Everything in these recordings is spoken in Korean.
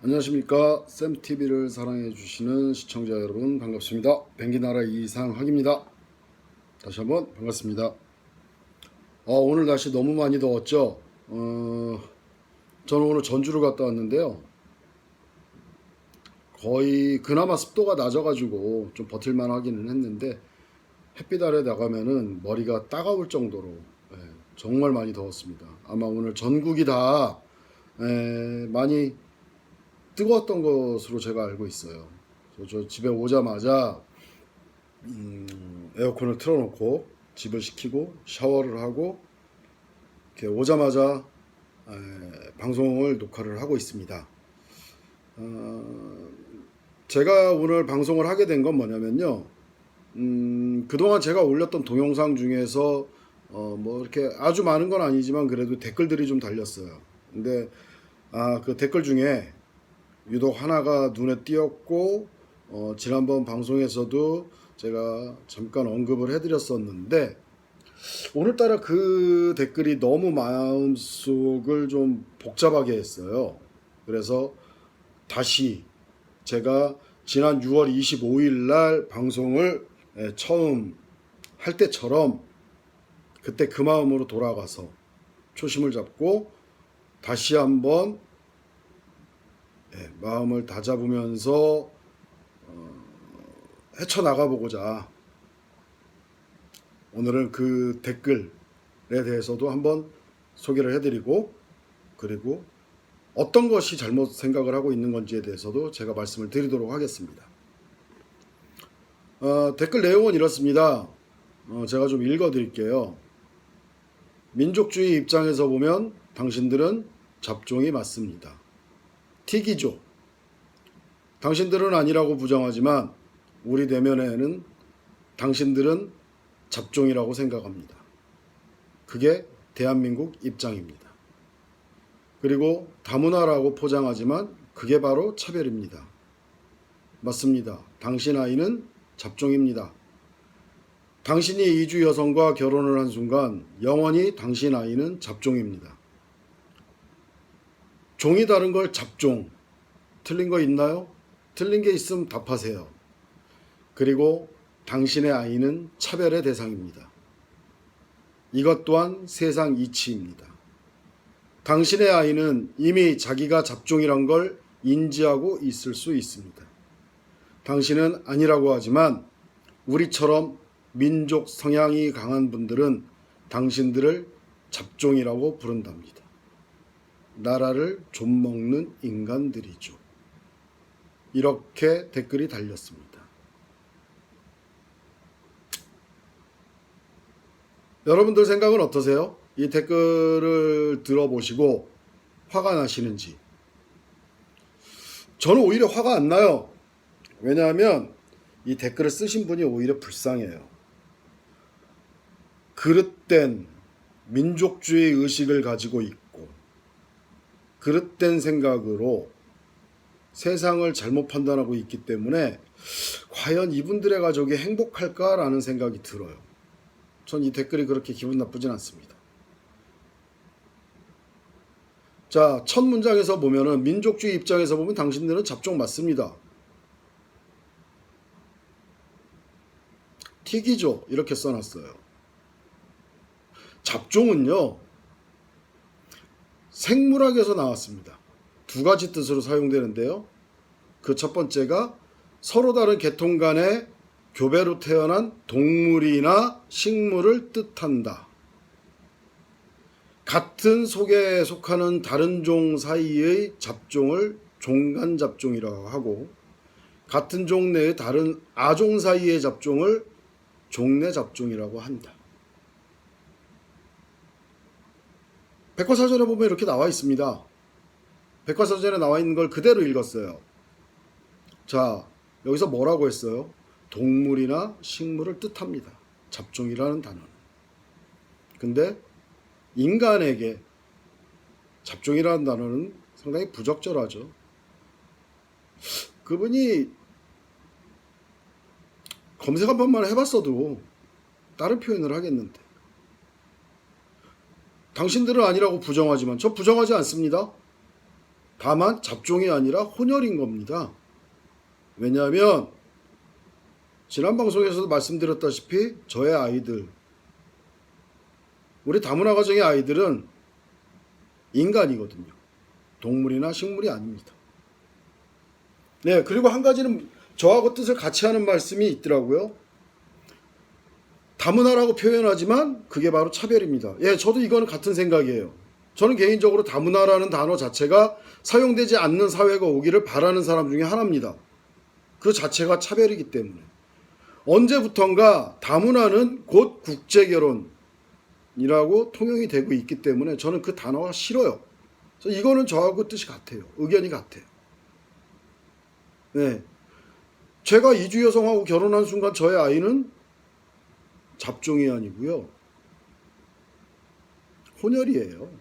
안녕하십니까. 쌤TV를 사랑해주시는 시청자 여러분 반갑습니다. 뱅기나라 이상학입니다. 다시 한번 반갑습니다. 오늘 날씨 너무 많이 더웠죠. 저는 오늘 전주를 갔다 왔는데요. 거의 그나마 습도가 낮아가지고 좀 버틸만 하기는 했는데 햇빛 아래 나가면은 머리가 따가울 정도로 정말 많이 더웠습니다. 아마 오늘 전국이 다 많이 뜨거웠던 것으로 제가 알고 있어요. 저 집에 오자마자 에어컨을 틀어놓고 집을 식히고 샤워를 하고 이렇게 오자마자 방송을 녹화를 하고 있습니다. 제가 오늘 방송을 하게 된 건 뭐냐면요. 그동안 제가 올렸던 동영상 중에서 뭐 이렇게 아주 많은 건 아니지만 그래도 댓글들이 좀 달렸어요. 근데 그 댓글 중에 유독 하나가 눈에 띄었고 지난번 방송에서도 제가 잠깐 언급을 해드렸었는데 오늘따라 그 댓글이 너무 마음속을 좀 복잡하게 했어요. 그래서 다시 제가 지난 6월 25일 날 방송을 처음 할 때처럼 그때 그 마음으로 돌아가서 초심을 잡고 다시 한번 마음을 다잡으면서 헤쳐나가보고자 오늘은 그 댓글에 대해서도 한번 소개를 해드리고 그리고 어떤 것이 잘못 생각을 하고 있는 건지에 대해서도 제가 말씀을 드리도록 하겠습니다. 댓글 내용은 이렇습니다. 제가 좀 읽어드릴게요. 민족주의 입장에서 보면 당신들은 잡종이 맞습니다. 틱이죠. 당신들은 아니라고 부정하지만 우리 내면에는 당신들은 잡종이라고 생각합니다. 그게 대한민국 입장입니다. 그리고 다문화라고 포장하지만 그게 바로 차별입니다. 맞습니다. 당신 아이는 잡종입니다. 당신이 이주 여성과 결혼을 한 순간 영원히 당신 아이는 잡종입니다. 종이 다른 걸 잡종. 틀린 거 있나요? 틀린 게 있으면 답하세요. 그리고 당신의 아이는 차별의 대상입니다. 이것 또한 세상 이치입니다. 당신의 아이는 이미 자기가 잡종이란 걸 인지하고 있을 수 있습니다. 당신은 아니라고 하지만 우리처럼 민족 성향이 강한 분들은 당신들을 잡종이라고 부른답니다. 나라를 좀먹는 인간들이죠. 이렇게 댓글이 달렸습니다. 여러분들 생각은 어떠세요? 이 댓글을 들어보시고 화가 나시는지. 저는 오히려 화가 안 나요. 왜냐하면 이 댓글을 쓰신 분이 오히려 불쌍해요. 그릇된 민족주의 의식을 가지고 있고 그릇된 생각으로 세상을 잘못 판단하고 있기 때문에 과연 이분들의 가족이 행복할까라는 생각이 들어요. 전 이 댓글이 그렇게 기분 나쁘진 않습니다. 자, 첫 문장에서 보면은 민족주의 입장에서 보면 당신들은 잡종 맞습니다. 틱이죠. 이렇게 써놨어요. 잡종은요. 생물학에서 나왔습니다. 두 가지 뜻으로 사용되는데요. 그 첫 번째가 서로 다른 계통 간의 교배로 태어난 동물이나 식물을 뜻한다. 같은 속에 속하는 다른 종 사이의 잡종을 종간잡종이라고 하고 같은 종 내의 다른 아종 사이의 잡종을 종내잡종이라고 한다. 백과사전에 보면 이렇게 나와 있습니다. 백과사전에 나와 있는 걸 그대로 읽었어요. 자, 여기서 뭐라고 했어요? 동물이나 식물을 뜻합니다. 잡종이라는 단어는. 근데 인간에게 잡종이라는 단어는 상당히 부적절하죠. 그분이 검색 한 번만 해봤어도 다른 표현을 하겠는데 당신들은 아니라고 부정하지만 저 부정하지 않습니다. 다만 잡종이 아니라 혼혈인 겁니다. 왜냐하면 지난 방송에서도 말씀드렸다시피 저의 아이들, 우리 다문화 가정의 아이들은 인간이거든요. 동물이나 식물이 아닙니다. 네, 그리고 한 가지는 저하고 뜻을 같이 하는 말씀이 있더라고요. 다문화라고 표현하지만 그게 바로 차별입니다. 예, 저도 이거는 같은 생각이에요. 저는 개인적으로 다문화라는 단어 자체가 사용되지 않는 사회가 오기를 바라는 사람 중에 하나입니다. 그 자체가 차별이기 때문에. 언제부턴가 다문화는 곧 국제결혼이라고 통용이 되고 있기 때문에 저는 그 단어가 싫어요. 그래서 이거는 저하고 뜻이 같아요. 의견이 같아요. 네. 제가 이주 여성하고 결혼한 순간 저의 아이는 잡종이 아니고요. 혼혈이에요.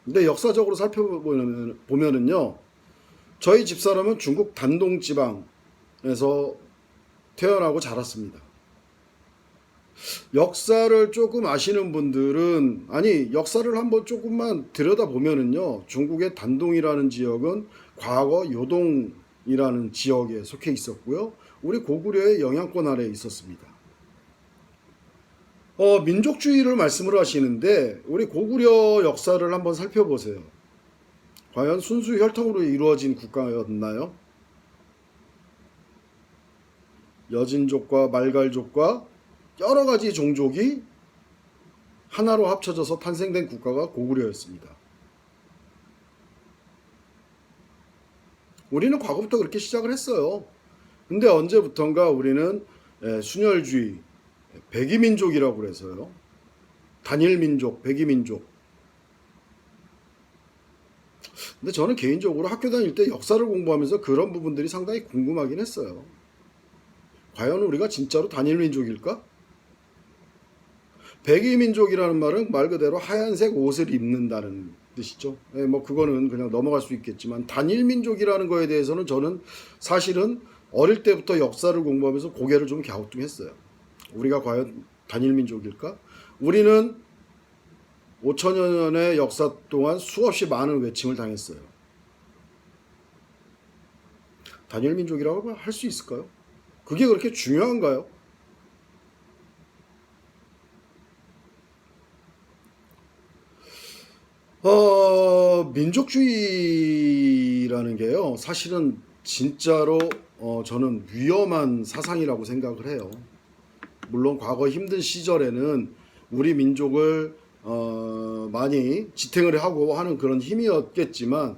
근데 역사적으로 살펴보면은요. 저희 집사람은 중국 단동 지방에서 태어나고 자랐습니다. 역사를 조금 아시는 분들은, 아니 역사를 한번 조금만 들여다보면은요. 중국의 단동이라는 지역은 과거 요동이라는 지역에 속해 있었고요. 우리 고구려의 영향권 아래에 있었습니다. 민족주의를 말씀을 하시는데 우리 고구려 역사를 한번 살펴보세요. 과연 순수 혈통으로 이루어진 국가였나요? 여진족과 말갈족과 여러 가지 종족이 하나로 합쳐져서 탄생된 국가가 고구려였습니다. 우리는 과거부터 그렇게 시작을 했어요. 근데 언제부턴가 우리는 순혈주의, 백이민족이라고 그래서요. 단일민족, 백이민족. 근데 저는 개인적으로 학교 다닐 때 역사를 공부하면서 그런 부분들이 상당히 궁금하긴 했어요. 과연 우리가 진짜로 단일민족일까? 백이민족이라는 말은 말 그대로 하얀색 옷을 입는다는 뜻이죠. 뭐 그거는 그냥 넘어갈 수 있겠지만 단일민족이라는 거에 대해서는 저는 사실은 어릴 때부터 역사를 공부하면서 고개를 좀 갸우뚱했어요. 우리가 과연 단일민족일까? 우리는 5천여 년의 역사 동안 수없이 많은 외침을 당했어요. 단일민족이라고 할 수 있을까요? 그게 그렇게 중요한가요? 민족주의라는 게요, 사실은 진짜로 저는 위험한 사상이라고 생각을 해요. 물론 과거 힘든 시절에는 우리 민족을 많이 지탱을 하고 하는 그런 힘이었겠지만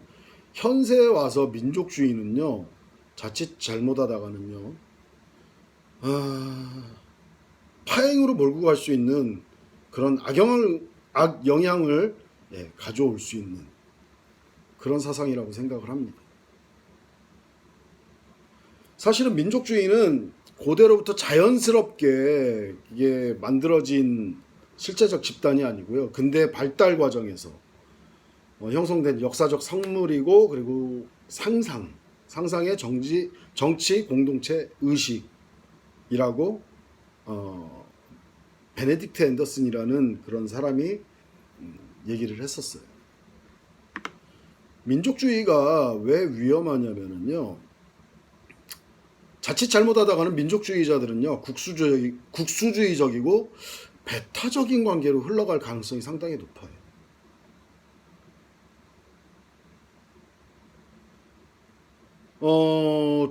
현세에 와서 민족주의는요, 자칫 잘못하다가는요, 파행으로 몰고 갈 수 있는 그런 악영향을 가져올 수 있는 그런 사상이라고 생각을 합니다. 사실은 민족주의는 고대로부터 자연스럽게 이게 만들어진 실제적 집단이 아니고요. 근대 발달 과정에서 형성된 역사적 성물이고, 그리고 상상의 정치 공동체 의식이라고 베네딕트 앤더슨이라는 그런 사람이 얘기를 했었어요. 민족주의가 왜 위험하냐면요, 자칫 잘못하다가는 민족주의자들은요, 국수주의적이고 배타적인 관계로 흘러갈 가능성이 상당히 높아요.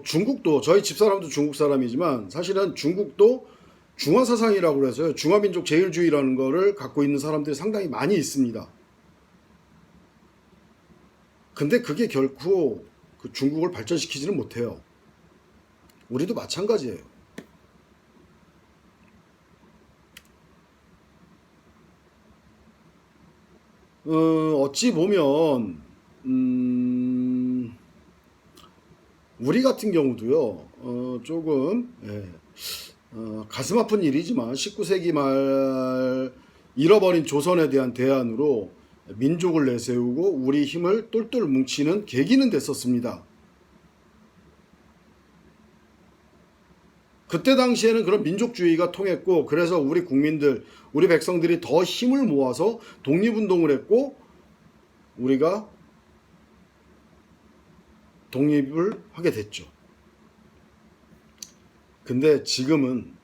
중국도, 저희 집사람도 중국 사람이지만 사실은 중국도 중화사상이라고 해서요, 중화민족 제일주의라는 거를 갖고 있는 사람들이 상당히 많이 있습니다. 근데 그게 결코 그 중국을 발전시키지는 못해요. 우리도 마찬가지예요. 어찌 보면 우리 같은 경우도요, 조금 가슴 아픈 일이지만 19세기 말 잃어버린 조선에 대한 대안으로 민족을 내세우고 우리 힘을 똘똘 뭉치는 계기는 됐었습니다. 그때 당시에는 그런 민족주의가 통했고, 그래서 우리 국민들, 우리 백성들이 더 힘을 모아서 독립운동을 했고, 우리가 독립을 하게 됐죠. 근데 지금은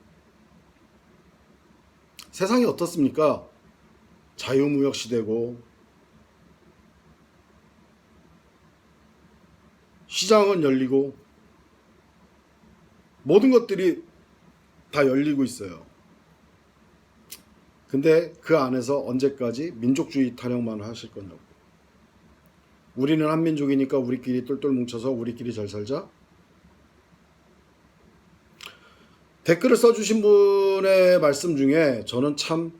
세상이 어떻습니까? 자유무역 시대고 시장은 열리고 모든 것들이 다 열리고 있어요. 근데 그 안에서 언제까지 민족주의 타령만 하실 거냐고. 우리는 한민족이니까 우리끼리 똘똘 뭉쳐서 우리끼리 잘 살자. 댓글을 써주신 분의 말씀 중에 저는 참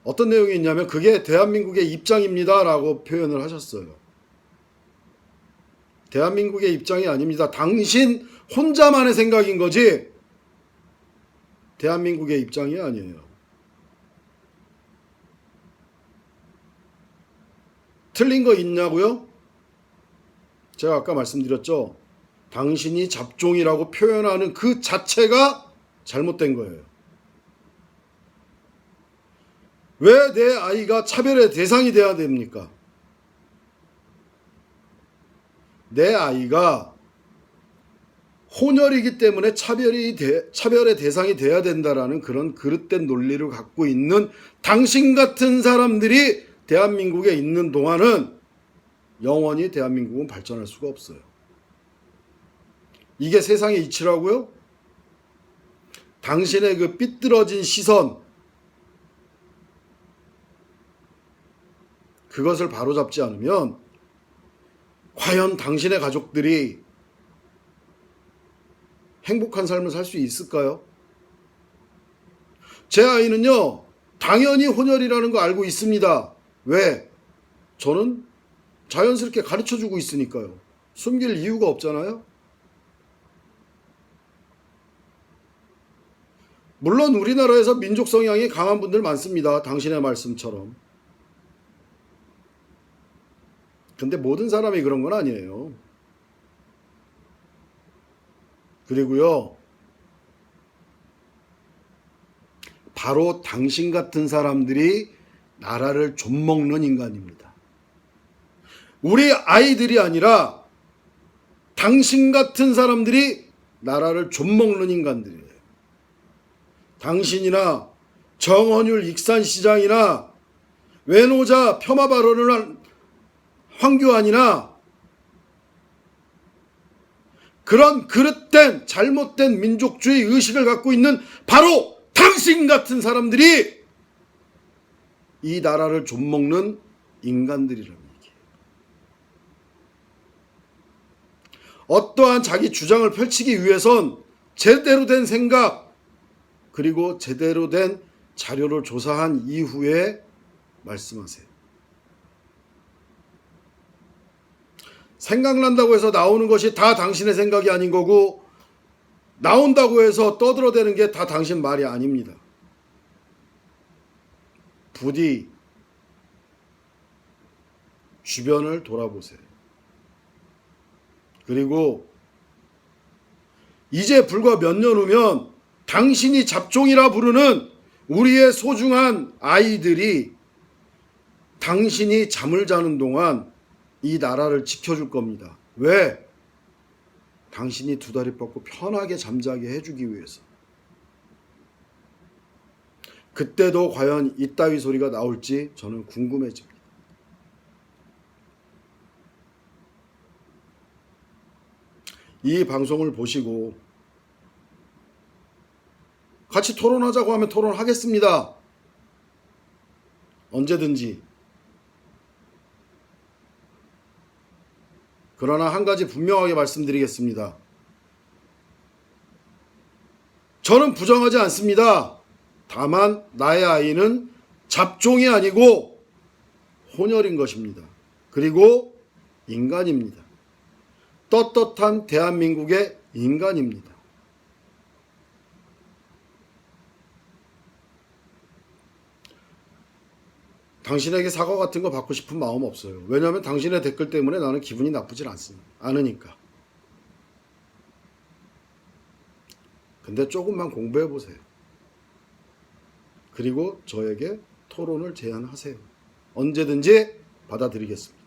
어떤 내용이 있냐면 그게 대한민국의 입장입니다 라고 표현을 하셨어요. 대한민국의 입장이 아닙니다. 당신 혼자만의 생각인 거지 대한민국의 입장이 아니에요. 틀린 거 있냐고요? 제가 아까 말씀드렸죠. 당신이 잡종이라고 표현하는 그 자체가 잘못된 거예요. 왜 내 아이가 차별의 대상이 돼야 됩니까? 내 아이가 혼혈이기 때문에 차별의 대상이 돼야 된다라는 그런 그릇된 논리를 갖고 있는 당신 같은 사람들이 대한민국에 있는 동안은 영원히 대한민국은 발전할 수가 없어요. 이게 세상의 이치라고요? 당신의 그 삐뚤어진 시선, 그것을 바로잡지 않으면 과연 당신의 가족들이 행복한 삶을 살 수 있을까요? 제 아이는요, 당연히 혼혈이라는 거 알고 있습니다. 왜? 저는 자연스럽게 가르쳐주고 있으니까요. 숨길 이유가 없잖아요. 물론 우리나라에서 민족 성향이 강한 분들 많습니다. 당신의 말씀처럼. 근데 모든 사람이 그런 건 아니에요. 그리고요, 바로 당신 같은 사람들이 나라를 좀먹는 인간입니다. 우리 아이들이 아니라 당신 같은 사람들이 나라를 좀먹는 인간들이에요. 당신이나 정헌율 익산시장이나 외노자 폄하 발언을 한 황교안이나 그런 그릇된 잘못된 민족주의 의식을 갖고 있는 바로 당신 같은 사람들이 이 나라를 좀먹는 인간들이라는 얘기예요. 어떠한 자기 주장을 펼치기 위해선 제대로 된 생각 그리고 제대로 된 자료를 조사한 이후에 말씀하세요. 생각난다고 해서 나오는 것이 다 당신의 생각이 아닌 거고 나온다고 해서 떠들어대는 게 다 당신 말이 아닙니다. 부디 주변을 돌아보세요. 그리고 이제 불과 몇 년 후면 당신이 잡종이라 부르는 우리의 소중한 아이들이 당신이 잠을 자는 동안 이 나라를 지켜줄 겁니다. 왜? 당신이 두 다리 뻗고 편하게 잠자게 해주기 위해서. 그때도 과연 이따위 소리가 나올지 저는 궁금해집니다. 이 방송을 보시고 같이 토론하자고 하면 토론하겠습니다. 언제든지. 그러나 한 가지 분명하게 말씀드리겠습니다. 저는 부정하지 않습니다. 다만 나의 아이는 잡종이 아니고 혼혈인 것입니다. 그리고 인간입니다. 떳떳한 대한민국의 인간입니다. 당신에게 사과 같은 거 받고 싶은 마음 없어요. 왜냐하면 당신의 댓글 때문에 나는 기분이 나쁘질 않으니까. 근데 조금만 공부해 보세요. 그리고 저에게 토론을 제안하세요. 언제든지 받아드리겠습니다.